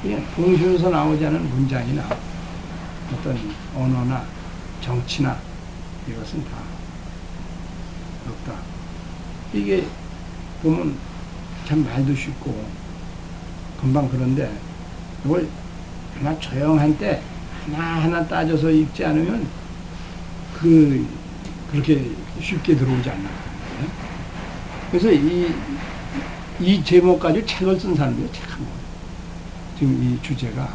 그냥 동심에서 나오지 않은 문장이나 어떤 언어나 정치나 이것은 다 없다. 이게 보면 참 말도 쉽고 금방 그런데 이걸 하나 조용한 때 하나하나 따져서 읽지 않으면 그렇게 쉽게 들어오지 않는 거예요. 그래서 이 제목 가지고 책을 쓴 사람들이 참 많아요. 지금 이 주제가.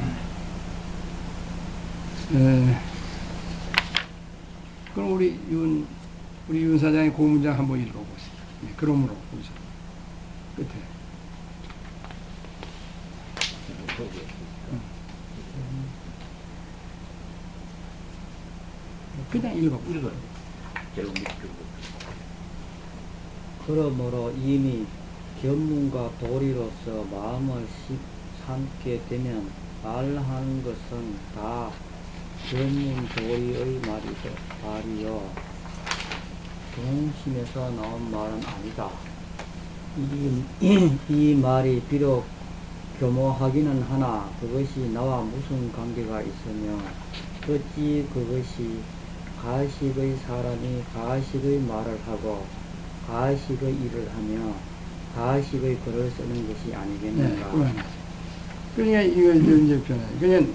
그럼 우리 윤 사장의 그 문장 한번 읽어보세요. 네, 그러므로 보세요. 끝에. 그냥 읽어보세요. 그러므로 이미 견문과 도리로서 마음을 삼게 되면 말하는 것은 다 견문 도리의 말이요 동심에서 나온 말은 아니다. 이 말이 비록 교모하기는 하나 그것이 나와 무슨 관계가 있으며 어찌 그것이 가식의 사람이 가식의 말을 하고 가식의 일을 하며 가식의 글을 쓰는 것이 아니겠는가. 네, 그러니까 이걸 이제 변화해. 그냥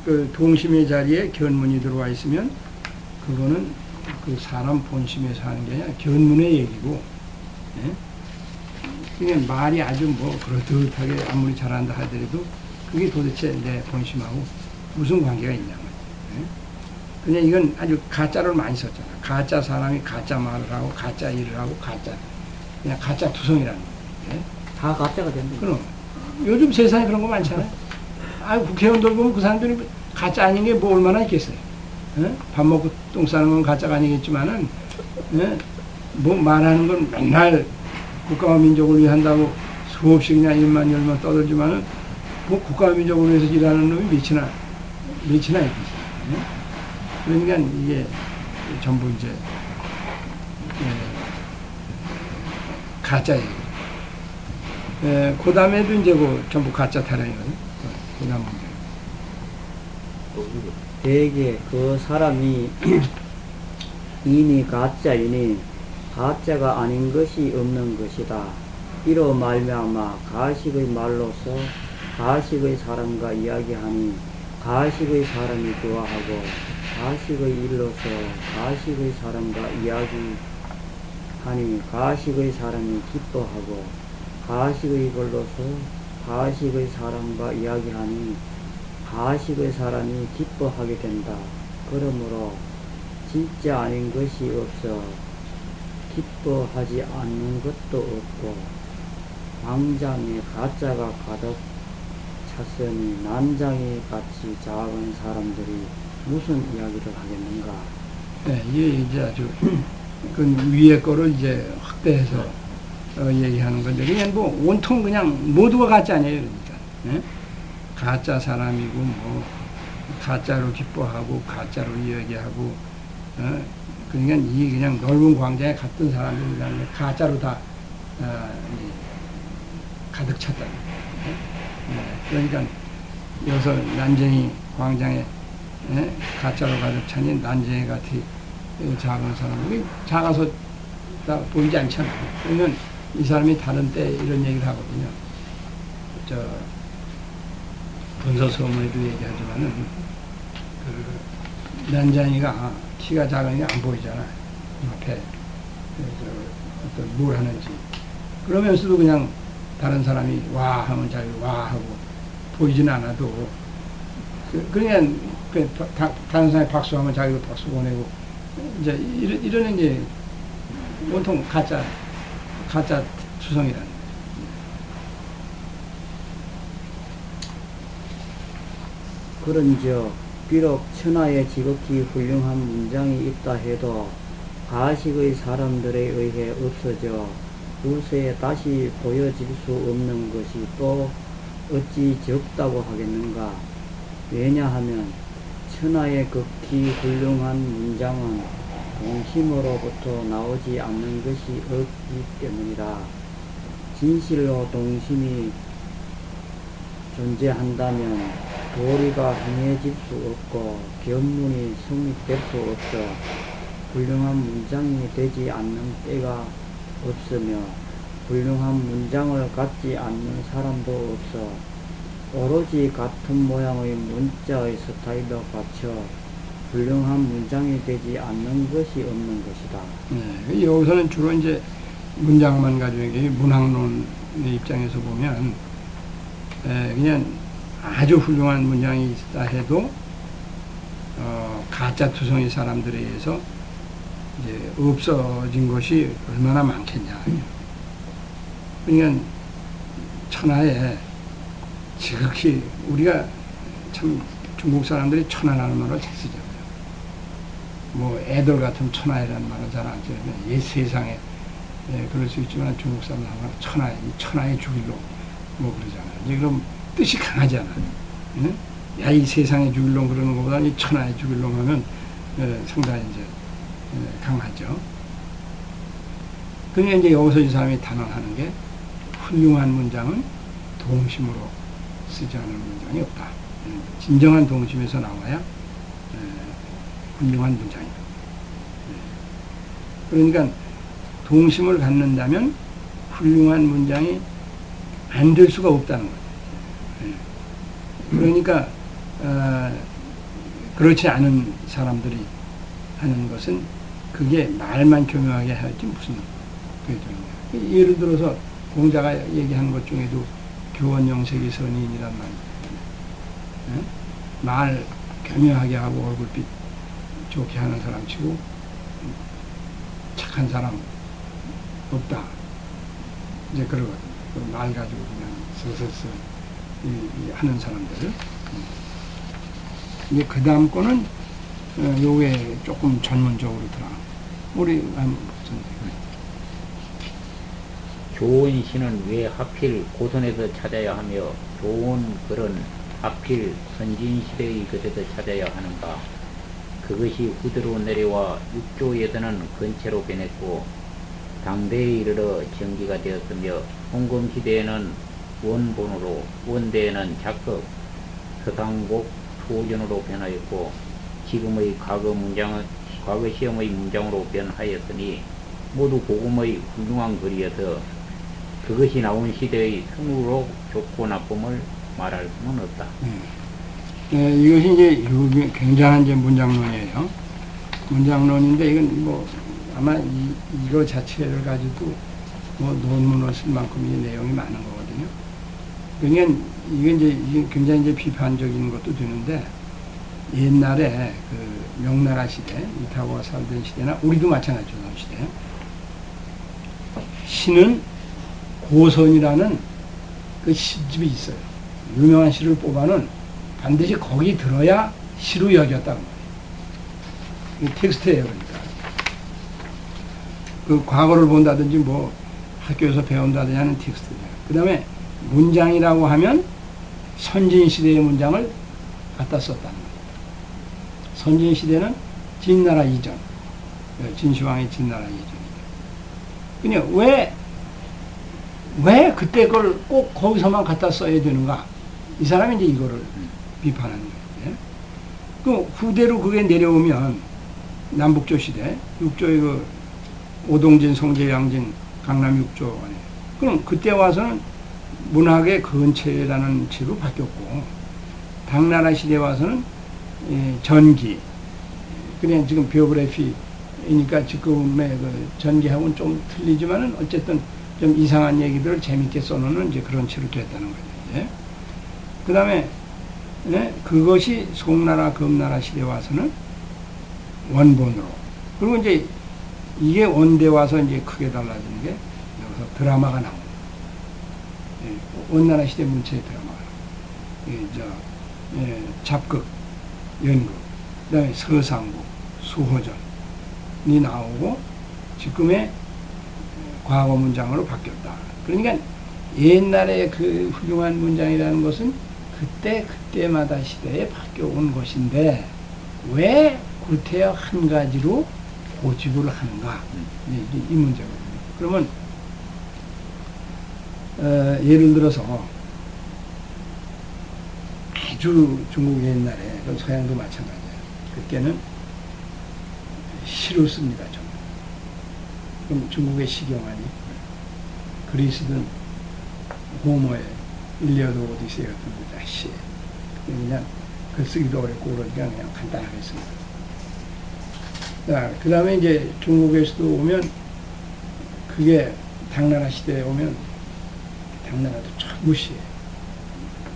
그 동심의 자리에 견문이 들어와 있으면 그거는 그 사람 본심에서 하는 게 아니라 견문의 얘기고, 예? 그냥 말이 아주 뭐 그렇듯하게 아무리 잘한다 하더라도 그게 도대체 내 본심하고 무슨 관계가 있냐고. 예? 그냥 이건 아주 가짜를 많이 썼잖아. 가짜 사람이 가짜 말을 하고 가짜 일을 하고 그냥 가짜 투성이라는 거예요. 예? 다 가짜가 됩니다. 그럼 요즘 세상에 그런 거 많잖아요. 국회의원들 보면 그 사람들이 가짜 아닌 게 뭐 얼마나 있겠어요. 예? 밥 먹고 똥 싸는 건 가짜가 아니겠지만은, 예? 뭐 말하는 건 맨날 국가와 민족을 위한다고 수없이 그냥 일만 열만 떠들지만은 뭐 국가와 민족을 위해서 일하는 놈이 몇이나 있겠어요. 예? 그러니까 이게 전부 이제 가짜예요. 그 다음에도 이제 전부 가짜 타령이거든요. 그 다음 문제. 대개 그 사람이 이미 가짜이니 가짜가 아닌 것이 없는 것이다. 이로 말미암아 가식의 말로서 가식의 사람과 이야기하니 가식의 사람이 좋아하고 가식의 일로서 가식의 사람과 이야기하니 가식의 사람이 기뻐하고 가식의 글로서 가식의 사람과 이야기하니 가식의 사람이 기뻐하게 된다. 그러므로 진짜 아닌 것이 없어 기뻐하지 않는 것도 없고 광장에 가짜가 가득 찼으니 난장이 같이 작은 사람들이 무슨 이야기를 하겠는가. 네, 이게 이제 아주 그 위에 거를 이제 확대해서 얘기하는 건데 그냥 뭐 온통 그냥 모두가 가짜 아니에요. 그러니까. 예? 가짜 사람이고 뭐 가짜로 기뻐하고 가짜로 이야기하고 그러니까 이 그냥 넓은 광장에 갔던 사람들이 그냥 가짜로 다 가득 찼다. 그러니까 여기서 난쟁이 광장에 가짜로 가득 차니 난쟁이 같이 작은 사람들이 작아서 다 보이지 않잖아요. 그러면 이 사람이 다른 때 이런 얘기를 하거든요. 본서서문에도 얘기하지만은 그 난장이가 키가 작으니까 안 보이잖아. 앞에 어떤 뭘 하는지. 그러면서도 그냥 다른 사람이 와 하면 자기 와 하고 보이진 않아도 그냥 다른 사람이 박수하면 자기도 박수 보내고 이제 이런 이제 온통 가짜 투성이라는 거예요. 그런즉 비록 천하에 지극히 훌륭한 문장이 있다 해도 가식의 사람들에 의해 없어져 후세에 다시 보여질 수 없는 것이 또 어찌 적다고 하겠는가. 왜냐하면 천하의 극히 훌륭한 문장은 동심으로부터 나오지 않는 것이 없기 때문이라. 진실로 동심이 존재한다면 도리가 행해질 수 없고 견문이 성립될 수 없어 훌륭한 문장이 되지 않는 때가 없으며 훌륭한 문장을 갖지 않는 사람도 없어 오로지 같은 모양의 문자의 스타일로 갖춰 훌륭한 문장이 되지 않는 것이 없는 것이다. 네, 여기서는 주로 이제 문장만 가지고 이게 문학론의 입장에서 보면 그냥 아주 훌륭한 문장이 있다 해도 가짜 투성이 사람들에 의해서 이제 없어진 것이 얼마나 많겠냐. 그러니까 천하에 지극히 우리가 참 중국 사람들이 천하라는 말을 잘 쓰잖아요. 뭐 애들 같은 천하이라는 말은 잘 안 써요. 이 세상에 그럴 수 있지만 중국 사람들은 천하의 주길로 뭐 그러잖아요. 이제 그럼 뜻이 강하잖아. 응? 야, 이 세상의 주길로 그러는 것보다 이 천하의 주길로 하면 상당히 이제 강하죠. 그러니까 이제 여기서 이 사람이 단언하는 게 훌륭한 문장은 동심으로 쓰지 않은 문장이 없다. 진정한 동심에서 나와야 훌륭한 문장이다. 그러니까 동심을 갖는다면 훌륭한 문장이 안 될 수가 없다는 거죠. 그러니까 그렇지 않은 사람들이 하는 것은 그게 말만 교묘하게 할지 무슨 그게 되느냐. 예를 들어서 공자가 얘기한 것 중에도 교원영색이 선인이란 말이 있거든요. 말 교묘하게 하고 얼굴빛 좋게 하는 사람 치고 착한 사람 없다. 이제 그러거든요. 말 가지고 그냥 서서서 하는 사람들. 이제 그 다음 거는 요게 조금 전문적으로 들어가. 우리 한번 좋은 시는 왜 하필 고선에서 찾아야 하며 좋은 글은 하필 선진시대의 것에서 찾아야 하는가. 그것이 후대로 내려와 육조에서는 근체로 변했고 당대에 이르러 정기가 되었으며 홍금시대에는 원본으로 원대에는 작극 서상곡 소전으로 변하였고 지금의 과거 시험의 문장으로 변하였으니 모두 고금의 훌륭한 글이어서 그것이 나온 시대의 승우로 좋고 나쁨을 말할 수는 없다. 이것이 이제 굉장한 이제 문장론이에요. 문장론인데 이건 뭐 아마 이거 자체를 가지고 뭐 논문을 쓸 만큼 이 내용이 많은 거거든요. 그러니까 이게 굉장히 이제 비판적인 것도 되는데 옛날에 그 명나라 시대, 이타고가 살던 시대나 우리도 마찬가지죠, 시대. 시는 고선이라는 그 시집이 있어요. 유명한 시를 뽑아는 반드시 거기 들어야 시로 여겼다는 거예요. 이 텍스트예요, 그러니까. 그 과거를 본다든지 뭐 학교에서 배운다든지 하는 텍스트예요. 그 다음에 문장이라고 하면 선진시대의 문장을 갖다 썼다는 거예요. 선진시대는 진나라 이전, 진시황의 진나라 이전이죠. 그냥 왜 그때 걸 꼭 거기서만 갖다 써야 되는가? 이 사람이 이제 이거를 비판하는 거예요. 그 후대로 그게 내려오면 남북조 시대, 육조의 그 오동진, 송제, 양진, 강남 육조 안에. 그럼 그때 와서는 문학의 근체라는 체로 바뀌었고, 당나라 시대 와서는 전기. 그냥 지금 비오그래피니까 지금의 그 전기하고는 좀 틀리지만은 어쨌든 좀 이상한 얘기들을 재밌게 써놓는 이제 그런 체로 됐다는 거죠. 그 다음에 그것이 송나라, 금나라 시대 와서는 원본으로. 그리고 이제 이게 원대 와서 이제 크게 달라지는 게 여기서 드라마가 나옵니다. 원나라 시대 문체의 드라마가 나옵니다. 잡극, 연극, 그 다음에 서상국, 수호전이 나오고 지금의 과거 문장으로 바뀌었다. 그러니까 옛날에 그 훌륭한 문장이라는 것은 그때마다 시대에 바뀌어온 것인데 왜 구태여 한 가지로 고집을 하는가? 이 문제거든요. 그러면 예를 들어서 아주 중국 옛날에, 그건 서양도 마찬가지예요. 그때는 시로 씁니다, 좀. 그럼 중국의 시경하니, 그리스든 호모의 일리어드 오디세이 같은 거 다 시. 그냥 글쓰기도 어렵고 그러니까 그냥 간단하게 씁니다. 자, 그 다음에 이제 중국에서도 오면, 그게 당나라 시대에 오면, 당나라도 전부 시예요.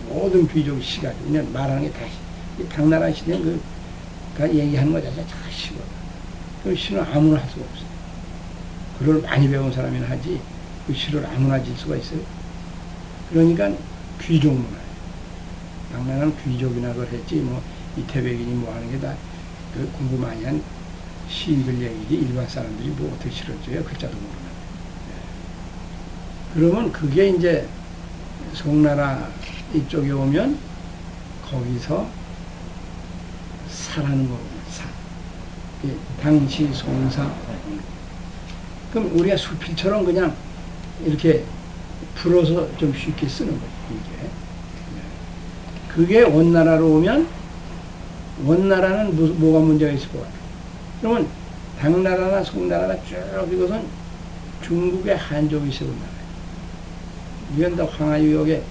모든 귀족이 시가지고, 그냥 말하는 게 다 시. 당나라 시대는 그 얘기하는 거 자체가 다 시거든. 그 시는 아무나 할 수가 없어요. 글을 많이 배운 사람이나 하지, 그 시를 아무나 질 수가 있어요. 그러니까 귀족 문화예요. 당나라는 귀족이나 그걸 했지, 뭐, 이태백이니 뭐 하는 게 다, 그 공부 많이 한 시인들 얘기지, 일반 사람들이 뭐 어떻게 시를 줘요? 글자도 모르는. 그러면 그게 이제 송나라 이쪽에 오면 거기서 사라는 거구나, 사. 당시 송사. 그럼 우리가 수필처럼 그냥 이렇게 풀어서 좀 쉽게 쓰는 거예요, 이게. 그게 원나라로 오면, 원나라는 뭐가 문제가 있을 것 같아요? 그러면 당나라나 송나라나 쭉 이것은 중국의 한족이 세운 나라예요. 이건 다 황하유역의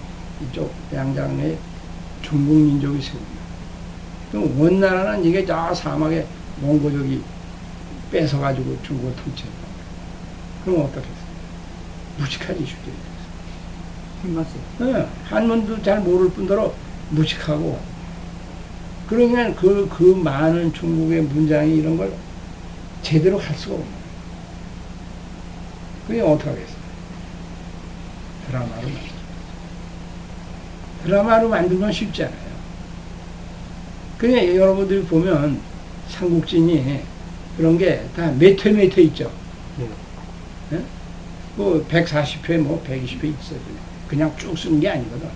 이쪽 양장의 중국 민족이 세운 나라예요. 그럼 원나라는 이게 저 사막에 몽고족이 뺏어가지고 중국을 통치했단 말이에요. 그럼 어떻게 했어요? 무식하지, 쉽게 얘기해서. 맞아요. 한문도 잘 모를 뿐더러 무식하고, 그러면 그 많은 중국의 문장이 이런 걸 제대로 할 수가 없는 거예요. 그게 어떻게 하겠어요? 드라마로 만들죠. 드라마로 만든 건 쉽지 않아요. 그냥 여러분들이 보면 삼국진이 그런 게 다 몇 회 있죠. 네. 예? 뭐 140회, 뭐 120회 있어요. 그냥 쭉 쓰는 게 아니거든.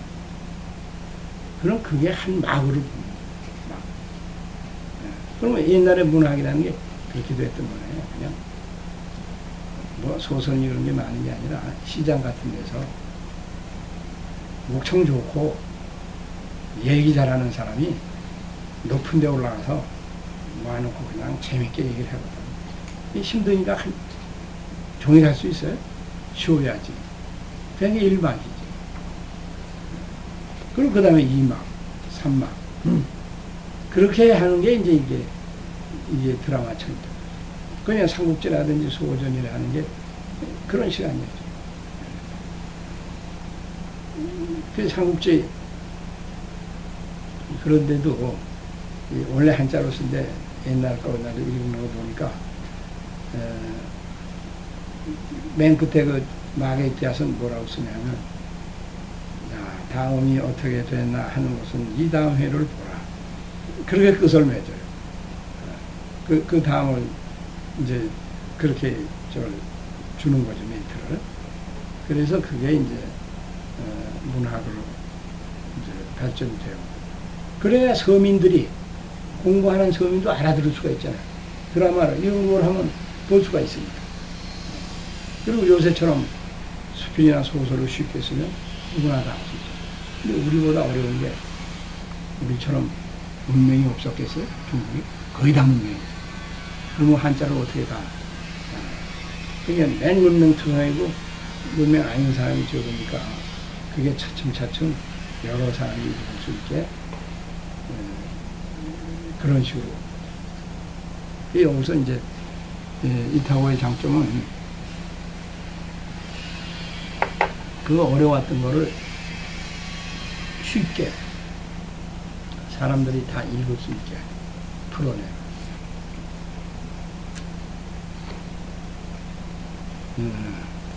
그럼 그게 한 막으로 봅니다. 막. 예. 그러면 옛날에 문학이라는 게 그렇게 됐던 거예요. 그냥 뭐 소설이 그런 게 많은 게 아니라 시장 같은 데서 목청 좋고 얘기 잘하는 사람이 높은 데 올라가서 모아놓고 그냥 재밌게 얘기를 하거든. 힘드니까 한 종일 할 수 있어요? 쉬워야지. 그냥 일막이지. 그리고 그 다음에 2막, 3막. 그렇게 하는 게 이게 드라마처럼. 그냥 삼국지라든지 소호전이라 하는 게 그런 시간이었죠. 그 삼국지, 그런데도 원래 한자로 쓴데 옛날 거 나도 읽는 거 보니까 맨 끝에 그 막에 띄어서는 뭐라고 쓰냐면, 자, 다음이 어떻게 됐나 하는 것은 이 다음 회를 보라. 그렇게 끝을 맺어요. 그 다음을 이제 그렇게 저걸 주는 거죠, 멘트를. 그래서 그게 이제 문학으로 이제 발전이 되고. 그래야 서민들이, 공부하는 서민도 알아들을 수가 있잖아요. 드라마를 이런 걸 하면 볼 수가 있습니다. 그리고 요새처럼 수필이나 소설을 쉽게 쓰면 누구나 다 할 수 있죠. 근데 우리보다 어려운 게, 우리처럼 문명이 없었겠어요? 중국이? 거의 다 문명이 없어요. 그러면 한자를 어떻게 다, 그냥 맨 문명투성이고 문명 아닌 사람이 적으니까 그게 차츰차츰 여러 사람이 읽을 수 있게 그런 식으로. 여기서 이제 이타고의 장점은 그 어려웠던 거를 쉽게 사람들이 다 읽을 수 있게 풀어내요.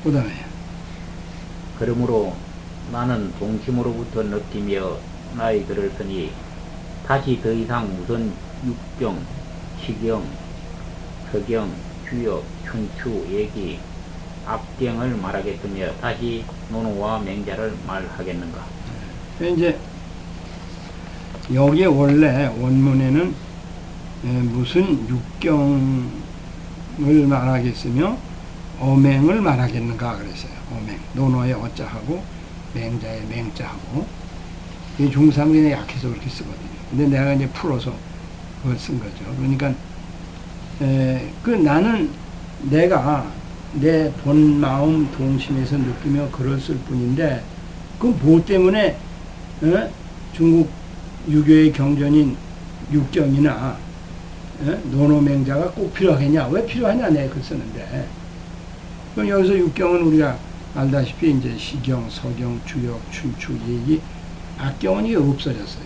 그 다음에 그러므로 나는 동심으로부터 느끼며 나의 글을 쓰니 다시 더 이상 무슨 육경, 시경, 서경, 규역, 춘추, 얘기, 압경을 말하겠으며 다시 논어와 맹자를 말하겠는가. 이제 여기에 원래 원문에는 무슨 육경을 말하겠으며 어맹을 말하겠는가 그랬어요. 어맹, 논어의 어자하고 맹자의 맹자하고 이 중삼이 그냥 약해서 그렇게 쓰거든요. 근데 내가 이제 풀어서 그걸 쓴 거죠. 그러니까, 나는 내가 내 본 마음 동심에서 느끼며 글을 쓸 뿐인데, 그 뭐 때문에, 중국 유교의 경전인 육경이나, 논어맹자가 꼭 필요하겠냐? 왜 필요하냐? 내가 글 쓰는데. 그럼 여기서 육경은 우리가 알다시피 이제 시경, 서경, 주역, 춘추, 예기, 악경은 이게 없어졌어요.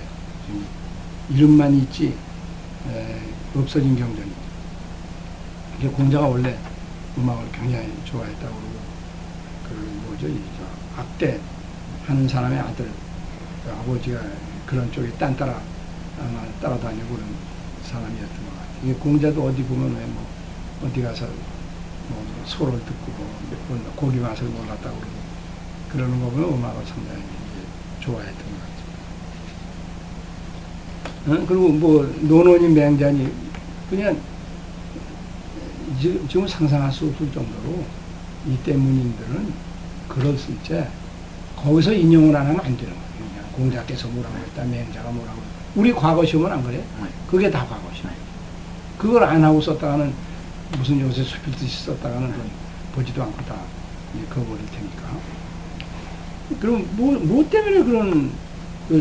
이름만 있지, 없어진 경전이죠. 이게 공자가 원래 음악을 굉장히 좋아했다고 그러고, 뭐죠, 악대 하는 사람의 아들, 아버지가 그런 쪽에 딴따라 아마 따라다니고 그런 사람이었던 것 같아요. 이게 공자도 어디 보면 왜 뭐, 어디 가서 뭐 소를 듣고 뭐 고기 맛을 몰랐다고 그러고, 그러는 거 보면 음악을 상당히 이제 좋아했던 것 같아요. 그리고 뭐, 논어니 맹자니, 그냥, 지금 상상할 수 없을 정도로 이때 문인들은 글을 쓸 때 거기서 인용을 안 하면 안 되는 거예요. 그냥 공자께서 뭐라고 했다, 맹자가 뭐라고 했다. 우리 과거 시험은 안 그래? 그게 다 과거 시험. 그걸 안 하고 썼다가는 무슨 요새 수필듯이 썼다가는 보지도 않고 다 그어버릴 테니까. 그럼 뭐 때문에 그런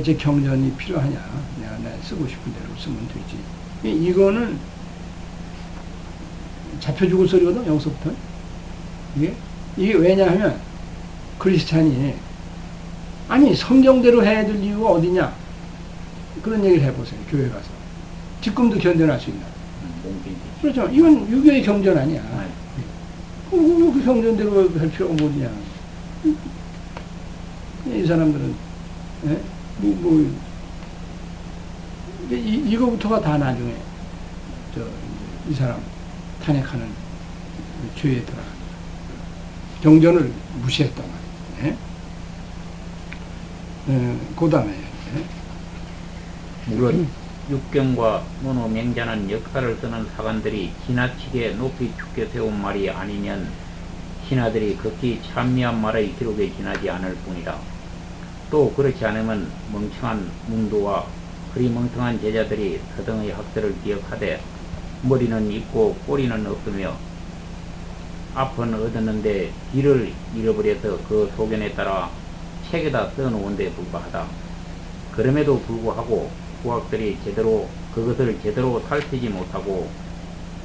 제 경전이 필요하냐? 내가 쓰고 싶은 대로 쓰면 되지. 이거는 잡혀 죽을 소리거든, 여기서부터. 이게 왜냐하면, 크리스찬이, 아니, 성경대로 해야 될 이유가 어디냐? 그런 얘기를 해보세요, 교회 가서. 지금도 견뎌낼 수 있나? 그렇죠. 이건 유교의 경전 아니야. 그 경전대로 할 필요가 뭐냐? 이 사람들은, 이거부터가 다 나중에, 이 사람, 탄핵하는 죄에 들어갑니다. 경전을 무시했단 말이에요. 그 다음에. 물론 육경과 논어 맹자는 역사를 쓰는 사관들이 지나치게 높이 축게 세운 말이 아니면 신하들이 극히 찬미한 말의 기록에 지나지 않을 뿐이다. 또 그렇지 않으면 멍청한 문도와 그리 멍청한 제자들이 서등의 학설을 기억하되 머리는 있고 꼬리는 없으며 앞은 얻었는데 뒤를 잃어버려서 그 소견에 따라 책에다 써놓은 데 불과하다. 그럼에도 불구하고 후학들이 그것을 제대로 살피지 못하고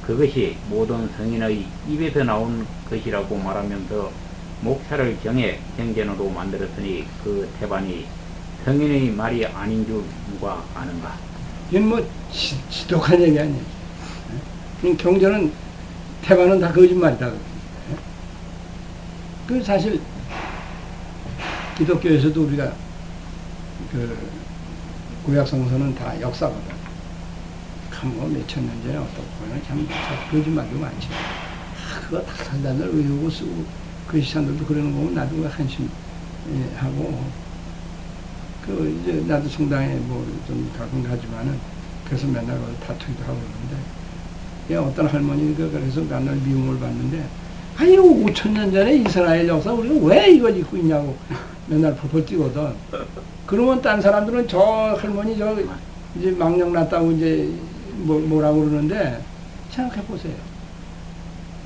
그것이 모든 성인의 입에서 나온 것이라고 말하면서 목차를 정해 경전으로 만들었으니 그 태반이 성인의 말이 아닌 줄 누가 아는가? 이건 뭐 지독한 얘기 아니에요. 경전은 태반은 다 거짓말이다. 그 사실 기독교에서도 우리가 구약성서는 다 역사거든. 뭐 몇천 년 전에 어떻고 보면 참 거짓말도 많지. 그거 다 산단을 외우고 쓰고 크리스찬들도 그러는 거 보면 나도 한심하고 이제 나도 성당에 뭐 좀 가끔 가지만은 그래서 맨날 다투기도 하고 그러는데 어떤 할머니가 그래서 맨날 미움을 받는데 아니 5,000년 전에 이스라엘 역사 우리가 왜 이걸 읽고 있냐고 맨날 펄펄 뛰거든. 그러면 딴 사람들은 저 할머니 이제 망령 났다고 이제 뭐라고 그러는데 생각해 보세요.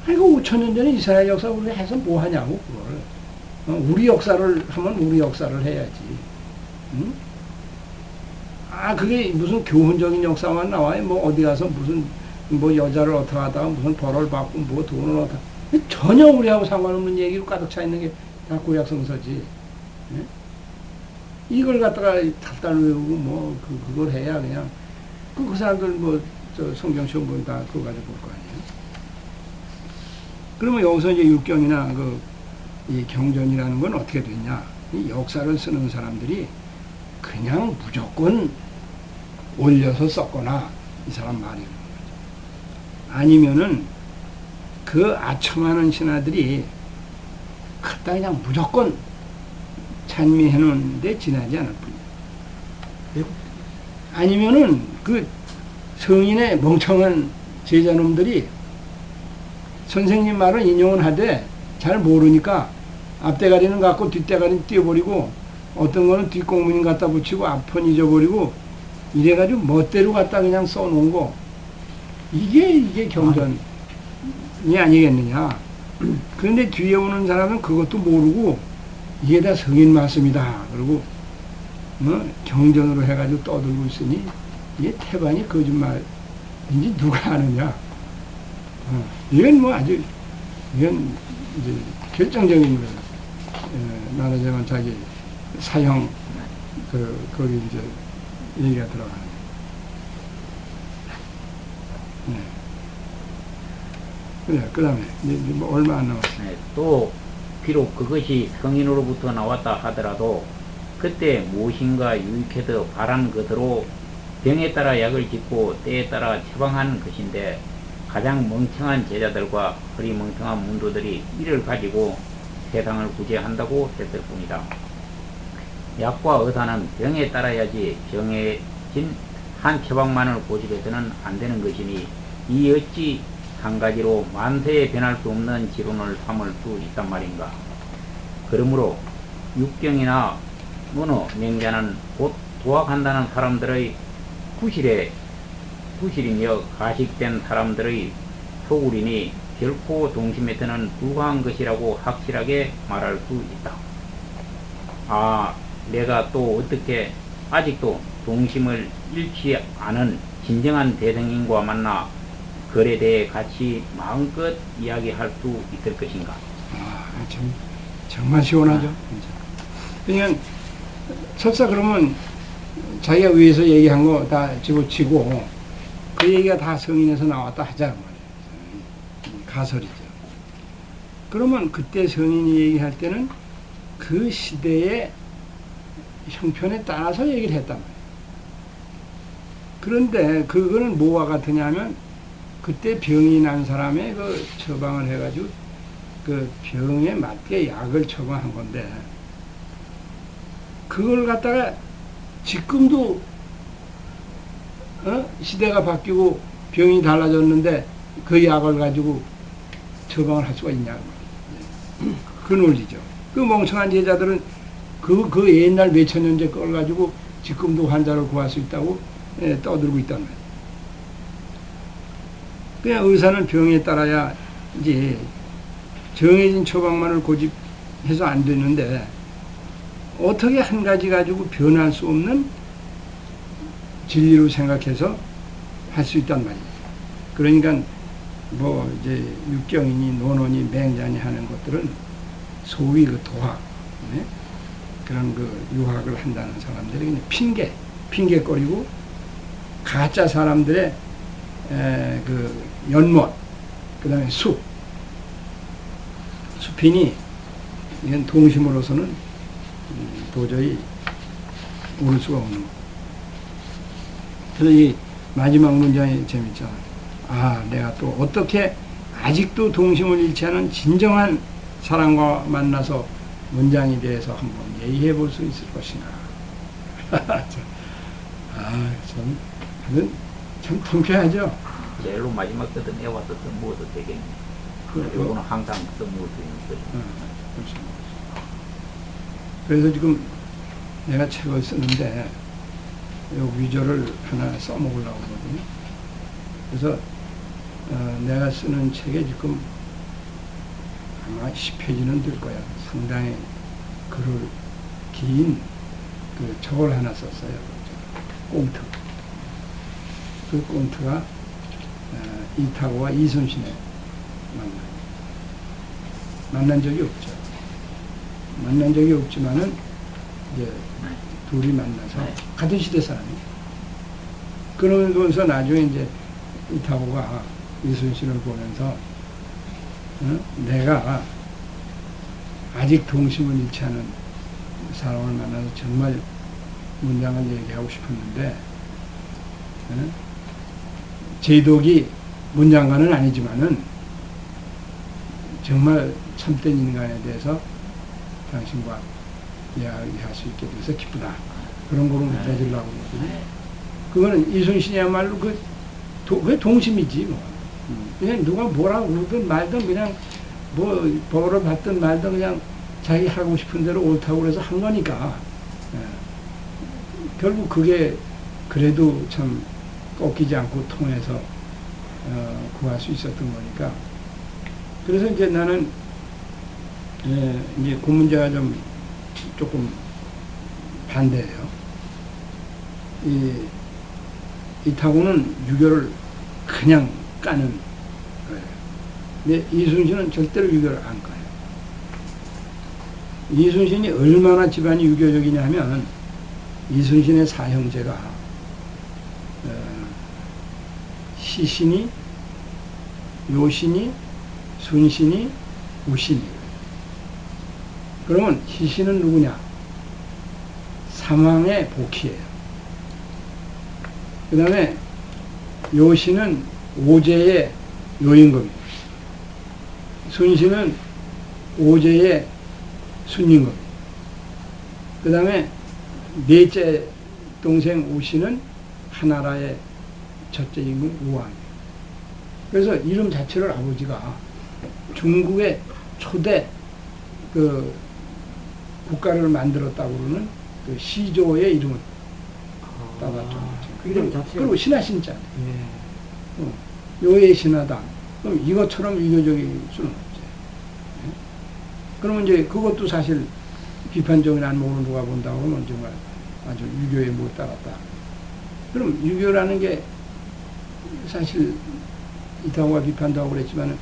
아니 5,000년 전에 이스라엘 역사 우리가 해서 뭐 하냐고 그걸. 우리 역사를 하면 우리 역사를 해야지. 응? 그게 무슨 교훈적인 역사만 나와요. 뭐 어디 가서 무슨 뭐 여자를 어떻게 하다가 무슨 벌을 받고 뭐 돈을 어떻게 전혀 우리하고 상관없는 얘기로 가득 차 있는 게 다 구약성서지. 네? 이걸 갖다가 탈달 외우고 뭐 그걸 해야 그냥 그 사람들 뭐 성경 시험 보면 다 그거 가지고 볼 거 아니에요. 그러면 여기서 이제 육경이나 이 경전이라는 건 어떻게 됐냐? 이 역사를 쓰는 사람들이 그냥 무조건 올려서 썼거나 이 사람 말이 그런 거죠. 아니면은 그 아첨하는 신하들이 갖다 그냥 무조건 찬미해 놓는데 지나지 않을 뿐이에요. 아니면은 그 성인의 멍청한 제자놈들이 선생님 말을 인용은 하되 잘 모르니까 앞대가리는 갖고 뒷대가리는 띄워버리고 어떤 거는 뒷공문인 갖다 붙이고 앞은 잊어버리고 이래가지고 멋대로 갖다 그냥 써놓은 거. 이게 경전이 아니겠느냐. 그런데 뒤에 오는 사람은 그것도 모르고 이게 다 성인 말씀이다. 그리고 경전으로 해가지고 떠들고 있으니 이게 태반이 거짓말인지 누가 아느냐. 이건 뭐 아주 이건 이제 결정적인 거. 나라자만 자기 사형 거기 이제 얘기가 들어가는. 네. 그래, 그 다음에, 뭐 얼마 안 남았어요. 네, 또, 비록 그것이 성인으로부터 나왔다 하더라도, 그때 무엇인가 유익해도 바란 것으로 병에 따라 약을 짓고 때에 따라 처방하는 것인데, 가장 멍청한 제자들과 허리멍청한 문도들이 이를 가지고 세상을 구제한다고 했을 뿐이다. 약과 의사는 병에 따라야지 정해진 한 처방만을 고집해서는 안 되는 것이니 이 어찌 한 가지로 만세에 변할 수 없는 지론을 삼을 수 있단 말인가. 그러므로 육경이나 문어, 맹자는 곧 도학한다는 사람들의 구실이며 가식된 사람들의 소굴이니 결코 동심에 드는 불과한 것이라고 확실하게 말할 수 있다. 아, 내가 또 어떻게 아직도 동심을 잃지 않은 진정한 대성인과 만나 글에 대해 같이 마음껏 이야기할 수 있을 것인가. 정말 시원하죠. 그냥 설사 그러면 자기가 위에서 얘기한 거 다 집어치고 그 얘기가 다 성인에서 나왔다 하자 말이에요. 가설이죠. 그러면 그때 성인이 얘기할 때는 그 시대의 형편에 따라서 얘기를 했단 말이에요. 그런데 그거는 뭐와 같으냐면 그때 병이 난 사람의 그 처방을 해가지고 그 병에 맞게 약을 처방한 건데 그걸 갖다가 지금도 시대가 바뀌고 병이 달라졌는데 그 약을 가지고 처방을 할 수가 있냐 그 논리죠. 그 멍청한 제자들은 그 옛날 몇천 년째 걸 가지고 지금도 환자를 구할 수 있다고 떠들고 있단 말이에요. 그냥 의사는 병에 따라야 이제 정해진 처방만을 고집해서 안 되는데 어떻게 한 가지 가지고 변할 수 없는 진리로 생각해서 할 수 있단 말이에요. 그러니까 뭐 이제 육경이니 논어니 맹자니 하는 것들은 소위 그 도학, 네? 그런 그 유학을 한다는 사람들이 그냥 핑계거리고 가짜 사람들의 그 연못, 그 다음에 숲이니 이건 동심으로서는 도저히 올 수가 없는 거. 그래서 이 마지막 문장이 재밌잖아요. 아, 내가 또 어떻게 아직도 동심을 잃지 않은 진정한 사람과 만나서 문장에 대해서 한번 얘기해 볼 수 있을 것이나. 참 통쾌하죠? 제일로 마지막 것은 애와서 써먹어도 되겠네. 요거는 항상 써먹을 수 있는 거죠. 그래서 지금 내가 책을 쓰는데 요 위조를 하나 써먹으려고 하거든요. 그래서 내가 쓰는 책에 지금 아마 10페이지는 될 거야. 상당히 글을 긴 그 적을 하나 썼어요. 꽁트. 그 꽁트가 이타고와 이순신의 만난 적이 없죠. 만난 적이 없지만은 이제 둘이 만나서 같은 시대 사람이에요. 그러면서 나중에 이제 이타고가 이순신을 보면서 내가 아직 동심을 잃지 않은 사람을 만나서 정말 문장을 얘기하고 싶었는데 제독이 문장가는 아니지만은 정말 참된 인간에 대해서 당신과 이야기할 수 있게 돼서 기쁘다. 그런 거로 내주려고 그러거든요. 그거는 이순신이야말로 왜 동심이지 뭐. 그냥 누가 뭐라고 그러든 말든 그냥 뭐 벌을 받든 말든 그냥 자기 하고 싶은 대로 옳다고 그래서 한 거니까 결국 그게 그래도 참 꺾이지 않고 통해서 구할 수 있었던 거니까. 그래서 이제 나는 이제 그 문제가 좀 조금 반대예요. 이 타고는 유교를 그냥 까는 거예요. 근데 이순신은 절대로 유교를 안 까요. 이순신이 얼마나 집안이 유교적이냐 하면 이순신의 사형제가 시신이, 요신이, 순신이, 우신이에요. 그러면 시신은 누구냐? 삼왕의 복희예요. 그 다음에 요신은 오제의 요임금이에요. 순신은 오제의 순임금이에요. 그 다음에 넷째 동생 우신은 하나라의 첫째 임금 우왕이에요. 그래서 이름 자체를 아버지가 중국의 초대 그 국가를 만들었다고 그러는 그 시조의 이름을 따봤죠. 이름 자체가. 그리고 신하신자. 예. 요의 신하다. 그럼 이것처럼 유교적일 수는 없죠. 예? 그러면 이제 그것도 사실 비판적인 안목으로 누가 본다고 하면 정말 아주 유교에 못 따랐다. 그럼 유교라는 게 사실 이타고가 비판도 하고 그랬지만은